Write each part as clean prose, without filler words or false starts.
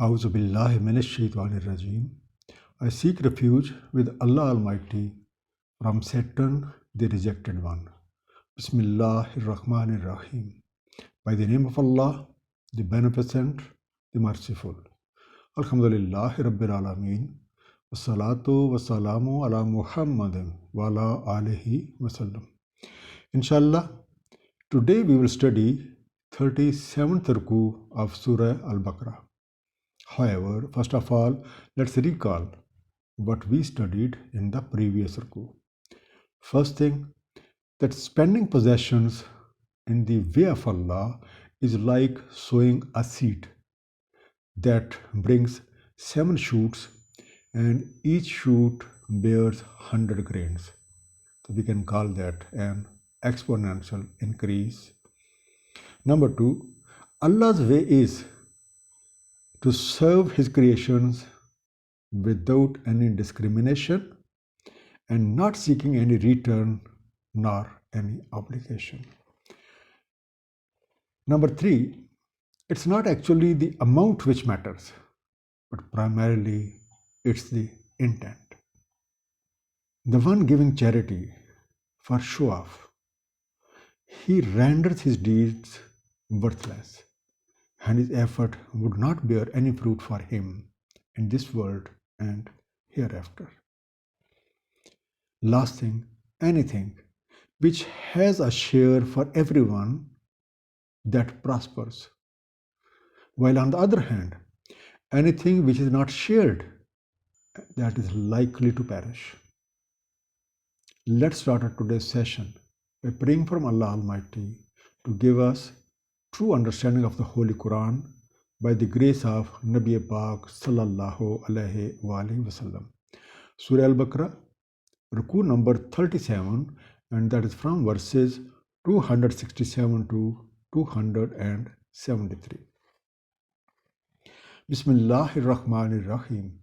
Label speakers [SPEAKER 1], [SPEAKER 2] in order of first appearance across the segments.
[SPEAKER 1] A'udhu billahi minash shaitanir rajim. I seek refuge with Allah Almighty from Satan, the rejected one. Bismillahir Rahmanir Rahim. By the name of Allah, the Beneficent, the Merciful. Alhamdulillahi Rabbil Alameen. Wassalatu wassalamu ala Muhammadin wa ala alihi wasallam. Inshallah, today we will study 37th Ruku of Surah Al-Baqarah. However, first of all, let's recall what we studied in the previous Ruku. First thing, that spending possessions in the way of Allah is like sowing a seed that brings 7 shoots and each shoot bears 100 grains. So we can call that an exponential increase. Number 2, Allah's way is to serve His creations without any discrimination and not seeking any return nor any obligation. Number 3, it's not actually the amount which matters, but primarily it's the intent. The one giving charity for show off, he renders his deeds worthless, and his effort would not bear any fruit for him in this world and hereafter. Last thing, anything which has a share for everyone that prospers, while on the other hand, anything which is not shared, that is likely to perish. Let's start our today's session by praying from Allah Almighty to give us true understanding of the Holy Quran by the grace of Nabi Pak Sallallahu Alaihi Wasallam. Surah Al-Baqarah, Ruku number 37, and that is from verses 267 to 273. Bismillahir Rahmanir Rahim.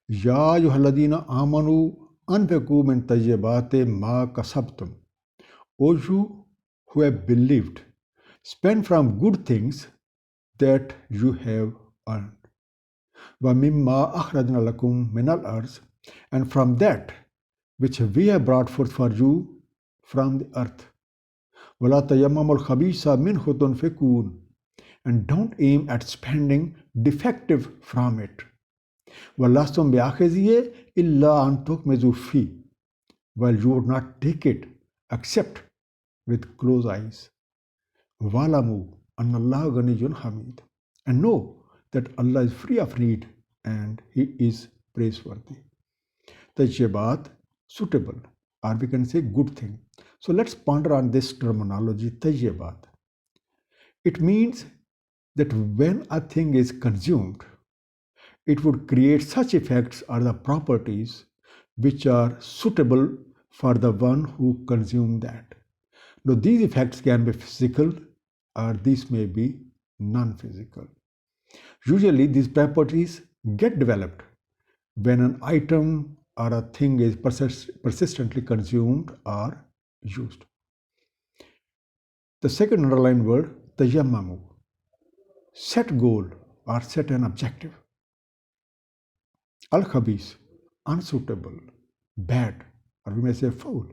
[SPEAKER 1] Ya ayyuhalladhina amanu anfiqu min tayyibati ma kasabtum. O you who have believed, spend from good things that you have earned. Wa mimma akhrajna lakum min al-ardh, and from that which we have brought forth for you from the earth. Wala tayammamul khabisa minhu tunfiqun, and don't aim at spending defective from it. Walastum bi'akhizihi illa an tukmizu fi, while you would not take it except with closed eyes. Walamu annallahu ghaniyyun hamid, and know that Allah is free of need and He is praiseworthy. Tayyibat, suitable, or we can say good thing. So let's ponder on this terminology, tayyibat. It means that when a thing is consumed, it would create such effects or the properties which are suitable for the one who consumed that. Now these effects can be physical or these may be non-physical. Usually these properties get developed when an item or a thing is persistently consumed or used. The second underlined word, tayammamu, set goal or set an objective. Al-khabis, unsuitable, bad, or we may say foul.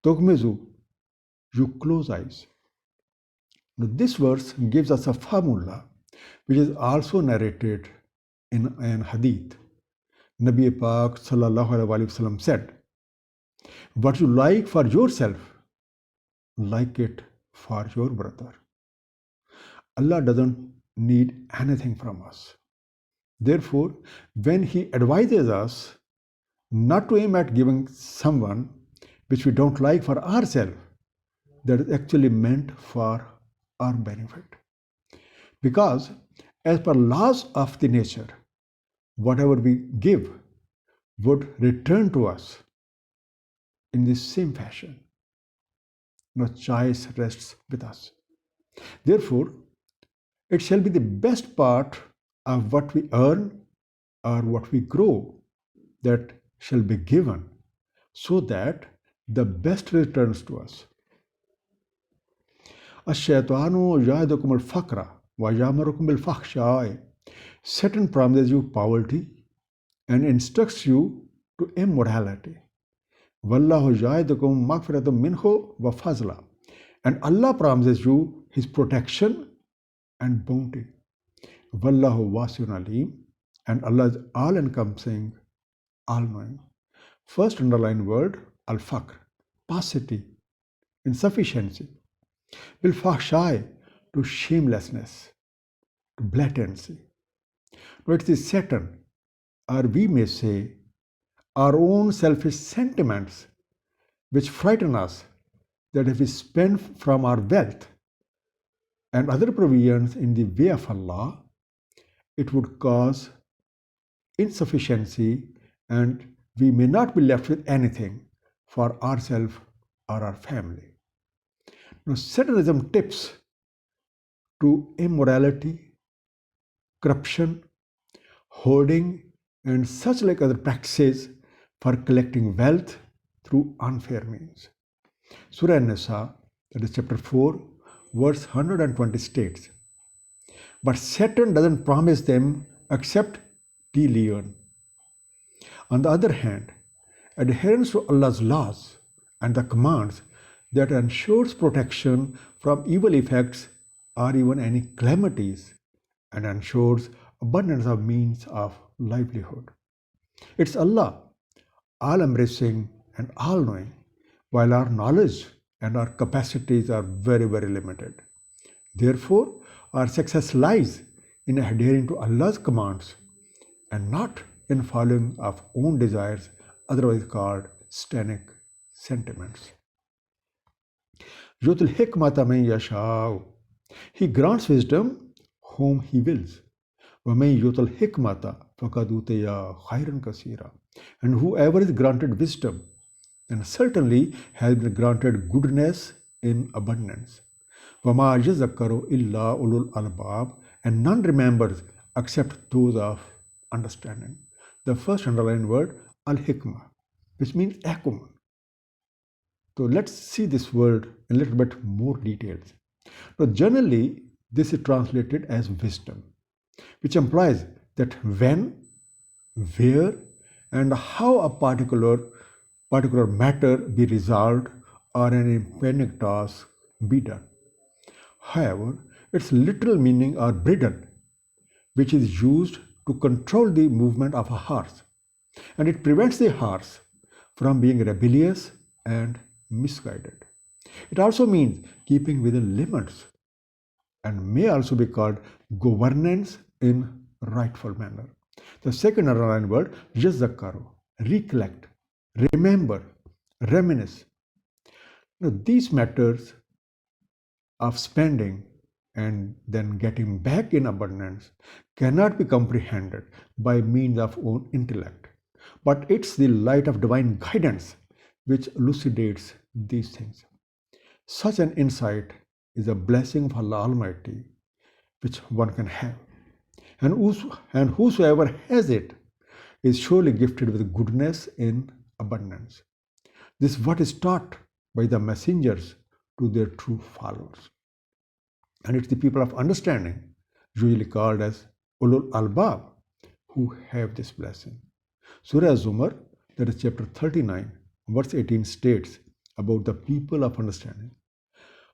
[SPEAKER 1] Togmezu, you close eyes. Now this verse gives us a formula which is also narrated in an hadith. Nabi Pak Sallallahu Alaihi Wasallam said, what you like for yourself, like it for your brother. Allah doesn't need anything from us. Therefore, when He advises us not to aim at giving someone which we don't like for ourselves, that is actually meant for our benefit. Because as per laws of the nature, whatever we give would return to us in the same fashion. No choice rests with us. Therefore, it shall be the best part of what we earn or what we grow that shall be given, so that the best returns to us. Ash-shaytanu ya'idukum al-faqra wa ya'murukum bil-fahsha'i Satan promises you poverty and instructs you to immorality. Wallahu ya'idukum maghfiratum minhu wa fazla. And Allah promises you His protection and bounty. Wallahu wasi'un alim. And Allah is all-encompassing, all-knowing. First underlined word, al-faqr, paucity, insufficiency. Bil-fahshai, to shamelessness, to blatancy. Now it is Satan, or we may say, our own selfish sentiments which frighten us that if we spend from our wealth and other provisions in the way of Allah, it would cause insufficiency and we may not be left with anything for ourselves or our family. Now, Satanism tips to immorality, corruption, hoarding, and such like other practices for collecting wealth through unfair means. Surah An-Nisa, that is chapter 4, verse 120 states, but Satan doesn't promise them except delusion. On the other hand, adherence to Allah's laws and the commands that ensures protection from evil effects or even any calamities and ensures abundance of means of livelihood. It's Allah, all-embracing and all-knowing, while our knowledge and our capacities are very, very limited. Therefore, our success lies in adhering to Allah's commands and not in following of own desires, otherwise called satanic sentiments. Yutul hikmata man yasha'u. He grants wisdom whom he wills. وَمَن يُؤْتَ الْحِكْمَةَ فَقَدْ أُوتِيَ خَيْرًا كَثِيرًا. And whoever is granted wisdom, then certainly has been granted goodness in abundance. وَمَا يَذَّكَّرُ إِلَّا أُولُو الْأَلْبَابِ. And none remembers except those of understanding. The first underlined word, al-hikmah, which means acumen. So let's see this word in a little bit more details. Now, generally, this is translated as wisdom, which implies that when, where, and how a particular matter be resolved or an impending task be done. However, its literal meaning are bridden, which is used to control the movement of a horse, and it prevents the horse from being rebellious and misguided. It also means keeping within limits and may also be called governance in rightful manner. The second underlined word, yazakkaru, recollect, remember, reminisce. Now, these matters of spending and then getting back in abundance cannot be comprehended by means of own intellect, but it's the light of divine guidance which elucidates these things. Such an insight is a blessing of Allah Almighty which one can have. And whosoever has it is surely gifted with goodness in abundance. This is what is taught by the messengers to their true followers. And it's the people of understanding, usually called as ulul albab, who have this blessing. Surah Zumar, that is chapter 39, verse 18 states about the people of understanding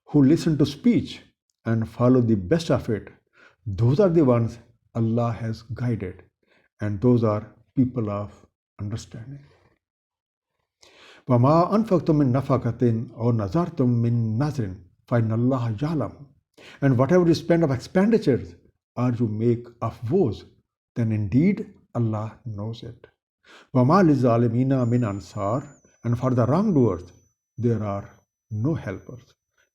[SPEAKER 1] who listen to speech and follow the best of it. Those are the ones Allah has guided, and those are people of understanding. وَمَا أَنفَقْتُم مِّن نَفَقَةٍ أَوْ نَذَرْتُم مِّن نَذْرٍ فَإِنَّ اللَّهَ يَعْلَمُ. And whatever you spend of expenditures or you make of vows, then indeed Allah knows it. وَمَا لِلظَّالِمِينَ مِنْ أَنصَارٍ. And for the wrongdoers, there are no helpers.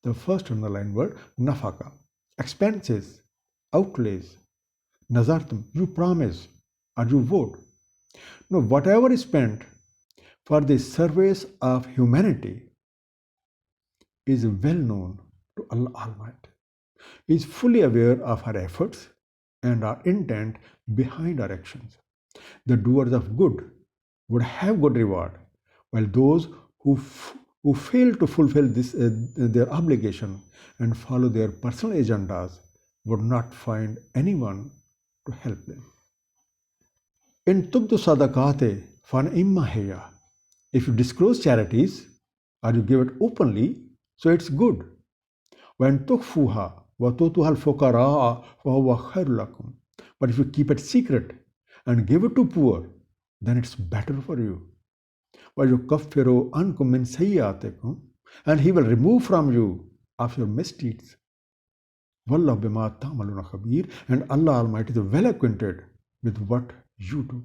[SPEAKER 1] The first underlined word, nafaka, expenses, outlays. Nazartum, you promise or you vote. Now, whatever is spent for the service of humanity is well known to Allah Almighty. He is fully aware of our efforts and our intent behind our actions. The doers of good would have good reward, while those who fail to fulfill their obligation and follow their personal agendas would not find anyone to help them. In tubdu sadaqate fan imma heya. If you disclose charities or you give it openly, so it's good. When tukhfuha wa tutuha al-fuqara fa huwa khairul lakum. But if you keep it secret and give it to poor, then it's better for you. وَيُكَفِّرُ عَنْكُم مِّن سَيِّئَاتِكُم, and he will remove from you of your misdeeds. وَاللَّهُ بِمَا تَعْمَلُونَ خَبِيرٌ, and Allah Almighty is well acquainted with what you do.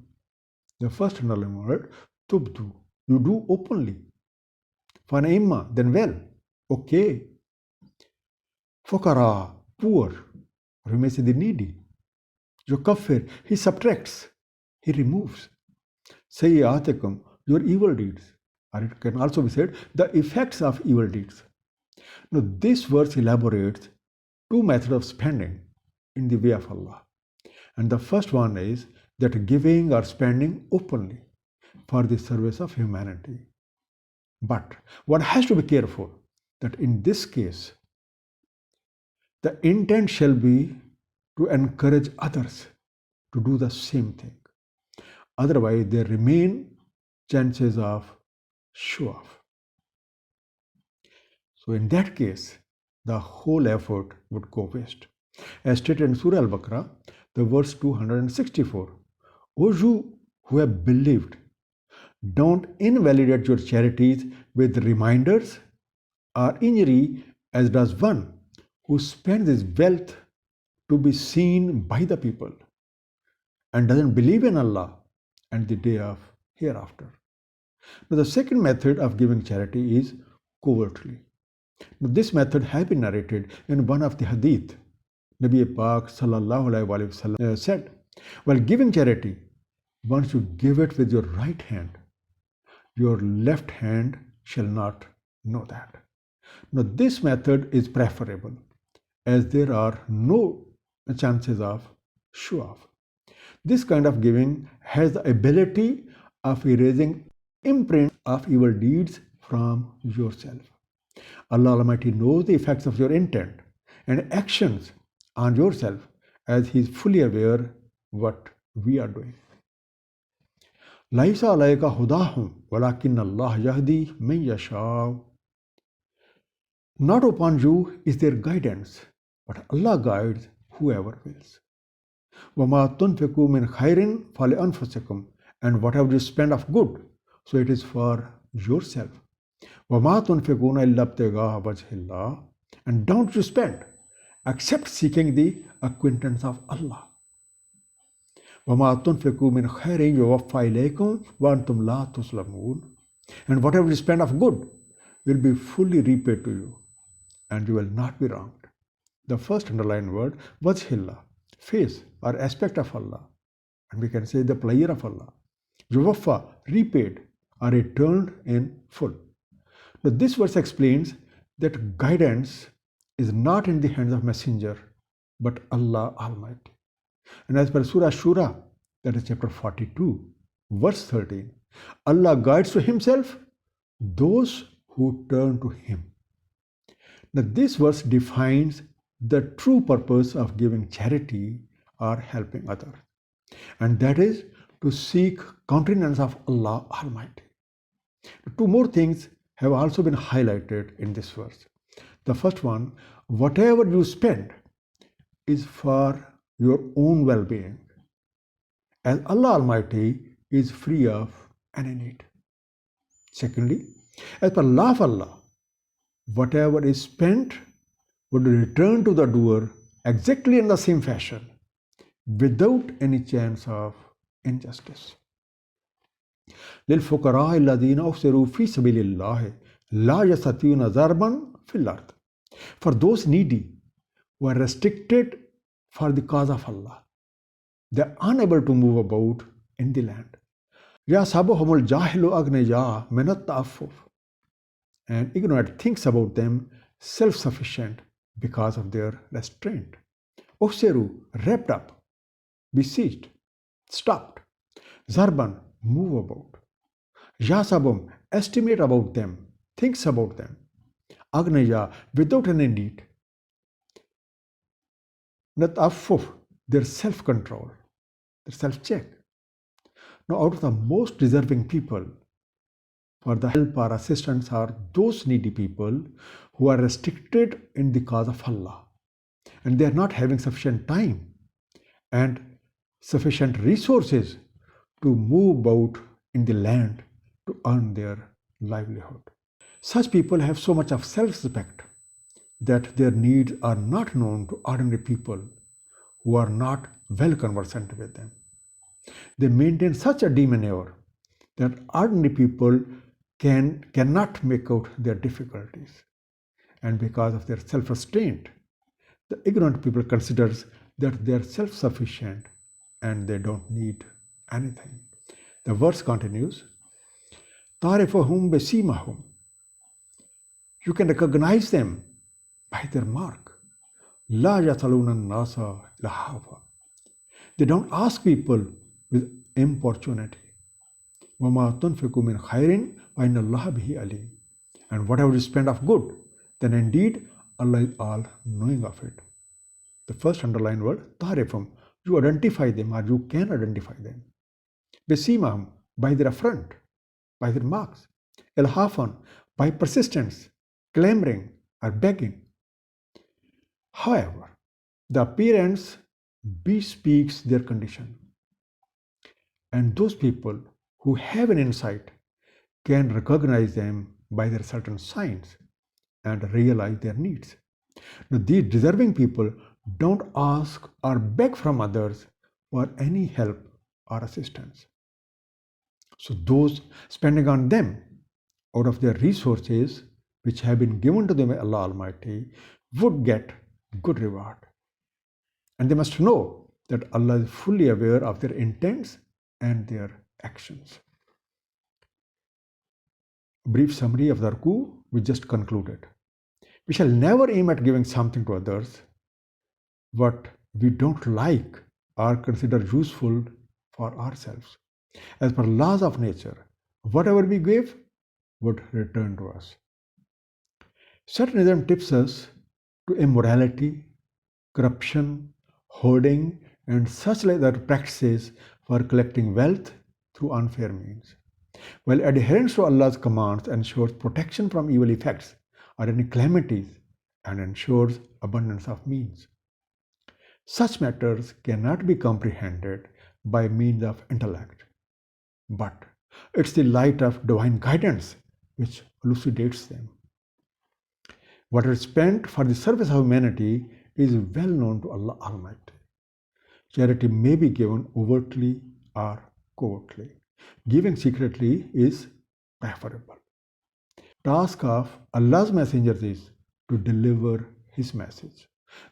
[SPEAKER 1] The first underlying word, tubdu, you do openly. Fanaimma, then well, okay. Fukara, poor, remains the needy. Yukaffir, he subtracts, he removes. Sayyi'atikum, your evil deeds. Or it can also be said, the effects of evil deeds. Now, this verse elaborates two methods of spending in the way of Allah. And the first one is that giving or spending openly for the service of humanity. But one has to be careful that in this case, the intent shall be to encourage others to do the same thing. Otherwise, there remain chances of show off. So in that case, the whole effort would go waste. As stated in Surah Al-Baqarah, the verse 264, O you who have believed, don't invalidate your charities with reminders or injury, as does one who spends his wealth to be seen by the people and doesn't believe in Allah and the day of hereafter. Now, the second method of giving charity is covertly. Now, this method has been narrated in one of the hadith. Nabi Pak sallallahu alaihi wasallam said, while giving charity, once you give it with your right hand, your left hand shall not know that. Now, this method is preferable as there are no chances of show off. This kind of giving has the ability of erasing imprint of evil deeds from yourself. Allah Almighty knows the effects of your intent and actions on yourself, as He is fully aware what we are doing. Laisa alayka hudahum walakin Allah yahdi man yasha. Not upon you is their guidance, but Allah guides whoever wills. وَمَا تُنْفِقُوا مِنْ خَيْرٍ فَلِأَنفُسِكُمْ, and whatever you spend of good, so it is for yourself. وَمَا تُنْفِقُونَ إِلَّا ابْتِغَاءَ وَجْهِ اللَّهِ, and don't you spend except seeking the acquaintance of Allah. وَمَا تُنْفِقُوا مِنْ خَيْرٍ يُوَفَّى إِلَيْكُمْ وَأَنْتُمْ لَا تُظْلَمُونَ, and whatever you spend of good will be fully repaid to you, and you will not be wronged. The first underlined word, wajhillah, face or aspect of Allah, and we can say the pleasure of Allah. Yuwaffa, repaid or returned in full. Now, this verse explains that guidance is not in the hands of messenger, but Allah Almighty. And as per Surah Shura, that is chapter 42, verse 13, Allah guides to Himself those who turn to Him. Now, this verse defines the true purpose of giving charity or helping others, and that is to seek countenance of Allah Almighty. Two more things have also been highlighted in this verse. The first one, whatever you spend is for your own well-being, as Allah Almighty is free of any need. Secondly, as per law of Allah, whatever is spent would return to the doer exactly in the same fashion, without any chance of injustice. للفقراء الذين أحصروا في سبيل الله لا يستطيعون ضربا في الأرض. For those needy who are restricted for the cause of Allah, they are unable to move about in the land. يحسبهم الجاهل أغنياء من التعفف, and ignorant thinks about them self-sufficient because of their restraint. Uhseru, wrapped up, besieged, stopped. Zarban, move about. Yasabum, estimate about them, thinks about them. Agnaya, without any need. Natafuf, their self-control, their self-check. Now, out of the most deserving people for the help or assistance are those needy people who are restricted in the cause of Allah, and they are not having sufficient time and sufficient resources to move about in the land to earn their livelihood. Such people have so much of self-respect that their needs are not known to ordinary people who are not well conversant with them. They maintain such a demeanor that ordinary people cannot make out their difficulties. And because of their self-restraint, the ignorant people considers that they are self-sufficient and they don't need anything. The verse continues, "Tarifahum besimahum." You can recognize them by their mark. La yasaluna nasa lahafa. They don't ask people with importunity. وَمَا تُنْفِقُ مِنْ خَيْرٍ وَإِنَّ اللَّهَ بِهِ عَلِيمٌ. And whatever you spend of good, then indeed Allah is all knowing of it. The first underlined word, tarifum, you identify them or you can identify them. Besimahum, by their affront, by their marks. Ilhafan, by persistence, clamoring or begging. However, the appearance bespeaks their condition. And those people who have an insight can recognize them by their certain signs and realize their needs. Now, these deserving people don't ask or beg from others for any help or assistance. So those spending on them out of their resources which have been given to them by Allah Almighty would get good reward. And they must know that Allah is fully aware of their intents and their actions. Brief summary of the Ruku we just concluded. We shall never aim at giving something to others what we don't like or consider useful for ourselves. As per laws of nature, whatever we give would return to us. Satanism tips us to immorality, corruption, hoarding, and such like other practices for collecting wealth through unfair means. While adherence to Allah's commands ensures protection from evil effects or any calamities and ensures abundance of means. Such matters cannot be comprehended by means of intellect, but it's the light of divine guidance which elucidates them. What is spent for the service of humanity is well known to Allah Almighty. Charity may be given overtly or covertly. Giving secretly is preferable. Task of Allah's messengers is to deliver His message.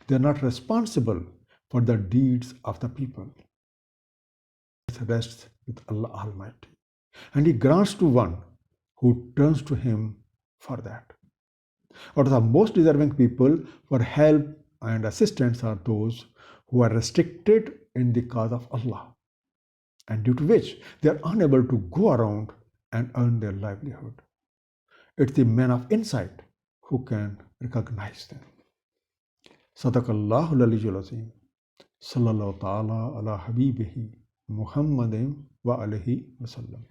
[SPEAKER 1] They are not responsible for the deeds of the people. It rests with Allah Almighty, and He grants to one who turns to Him for that. Out of the most deserving people for help and assistance are those who are restricted in the cause of Allah, and due to which they are unable to go around and earn their livelihood. It's the men of insight who can recognize them. Sadaqallahu al-aliyyul azim. Sallallahu ta'ala ala habibihi Muhammadin wa alihi wa sallam.